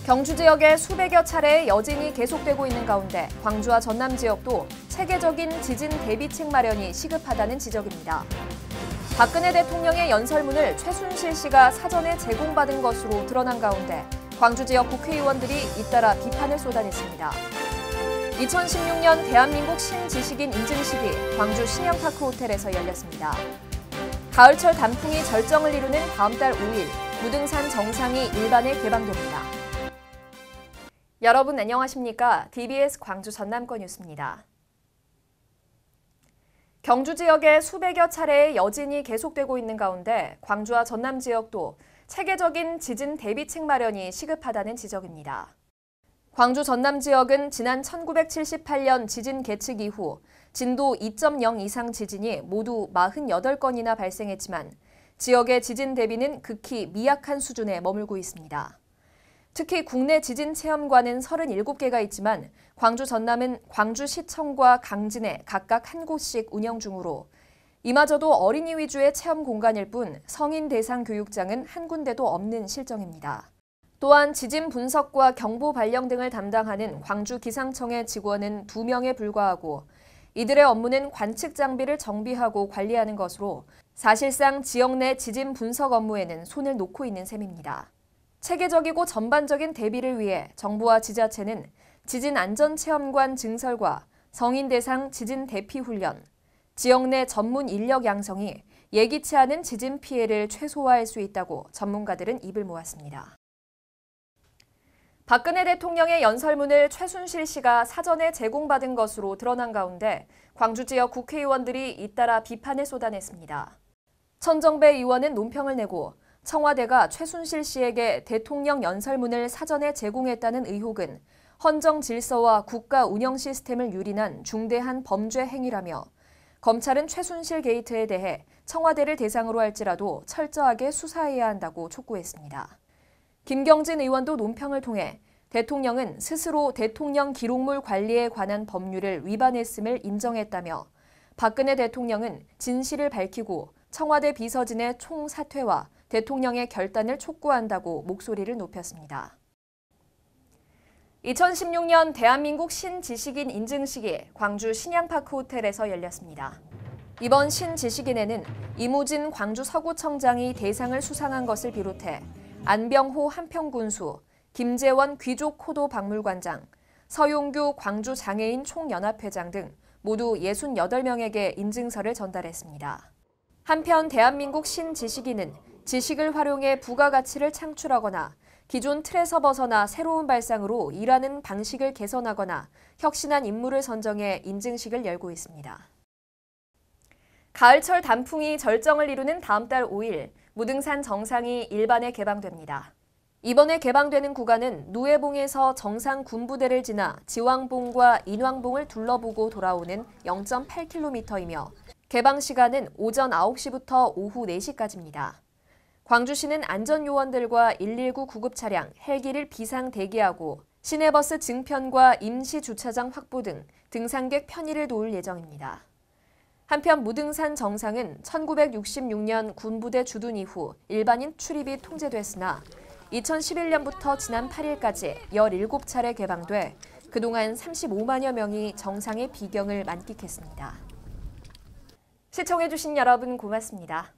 경주 지역에 수백여 차례의 여진이 계속되고 있는 가운데 광주와 전남 지역도 체계적인 지진 대비책 마련이 시급하다는 지적입니다. 박근혜 대통령의 연설문을 최순실 씨가 사전에 제공받은 것으로 드러난 가운데 광주 지역 국회의원들이 잇따라 비판을 쏟아냈습니다. 2016년 대한민국 신지식인 인증식이 광주 신양파크 호텔에서 열렸습니다. 가을철 단풍이 절정을 이루는 다음 달 5일, 무등산 정상이 일반에 개방됩니다. 여러분 안녕하십니까? DBS 광주 전남권 뉴스입니다. 경주 지역에 수백여 차례의 여진이 계속되고 있는 가운데 광주와 전남 지역도 체계적인 지진 대비책 마련이 시급하다는 지적입니다. 광주 전남 지역은 지난 1978년 지진 계측 이후 진도 2.0 이상 지진이 모두 48건이나 발생했지만 지역의 지진 대비는 극히 미약한 수준에 머물고 있습니다. 특히 국내 지진 체험관은 37개가 있지만 광주 전남은 광주시청과 강진에 각각 한 곳씩 운영 중으로 이마저도 어린이 위주의 체험 공간일 뿐 성인 대상 교육장은 한 군데도 없는 실정입니다. 또한 지진 분석과 경보 발령 등을 담당하는 광주 기상청의 직원은 2명에 불과하고 이들의 업무는 관측 장비를 정비하고 관리하는 것으로 사실상 지역 내 지진 분석 업무에는 손을 놓고 있는 셈입니다. 체계적이고 전반적인 대비를 위해 정부와 지자체는 지진안전체험관 증설과 성인 대상 지진 대피 훈련, 지역 내 전문 인력 양성이 예기치 않은 지진 피해를 최소화할 수 있다고 전문가들은 입을 모았습니다. 박근혜 대통령의 연설문을 최순실 씨가 사전에 제공받은 것으로 드러난 가운데 광주 지역 국회의원들이 잇따라 비판을 쏟아냈습니다. 천정배 의원은 논평을 내고 청와대가 최순실 씨에게 대통령 연설문을 사전에 제공했다는 의혹은 헌정 질서와 국가 운영 시스템을 유린한 중대한 범죄 행위라며 검찰은 최순실 게이트에 대해 청와대를 대상으로 할지라도 철저하게 수사해야 한다고 촉구했습니다. 김경진 의원도 논평을 통해 대통령은 스스로 대통령 기록물 관리에 관한 법률을 위반했음을 인정했다며 박근혜 대통령은 진실을 밝히고 청와대 비서진의 총사퇴와 대통령의 결단을 촉구한다고 목소리를 높였습니다. 2016년 대한민국 신지식인 인증식이 광주 신양파크 호텔에서 열렸습니다. 이번 신지식인에는 이무진 광주 서구청장이 대상을 수상한 것을 비롯해 안병호 한평군수, 김재원 귀족호도 박물관장, 서용규 광주 장애인 총연합회장 등 모두 68명에게 인증서를 전달했습니다. 한편 대한민국 신지식인은 지식을 활용해 부가가치를 창출하거나 기존 틀에서 벗어나 새로운 발상으로 일하는 방식을 개선하거나 혁신한 인물을 선정해 인증식을 열고 있습니다. 가을철 단풍이 절정을 이루는 다음 달 5일, 무등산 정상이 일반에 개방됩니다. 이번에 개방되는 구간은 누에봉에서 정상 군부대를 지나 지왕봉과 인왕봉을 둘러보고 돌아오는 0.8km이며 개방 시간은 오전 9시부터 오후 4시까지입니다. 광주시는 안전요원들과 119 구급차량, 헬기를 비상 대기하고 시내버스 증편과 임시주차장 확보 등 등산객 편의를 도울 예정입니다. 한편 무등산 정상은 1966년 군부대 주둔 이후 일반인 출입이 통제됐으나 2011년부터 지난 8일까지 17차례 개방돼 그동안 35만여 명이 정상의 비경을 만끽했습니다. 시청해주신 여러분 고맙습니다.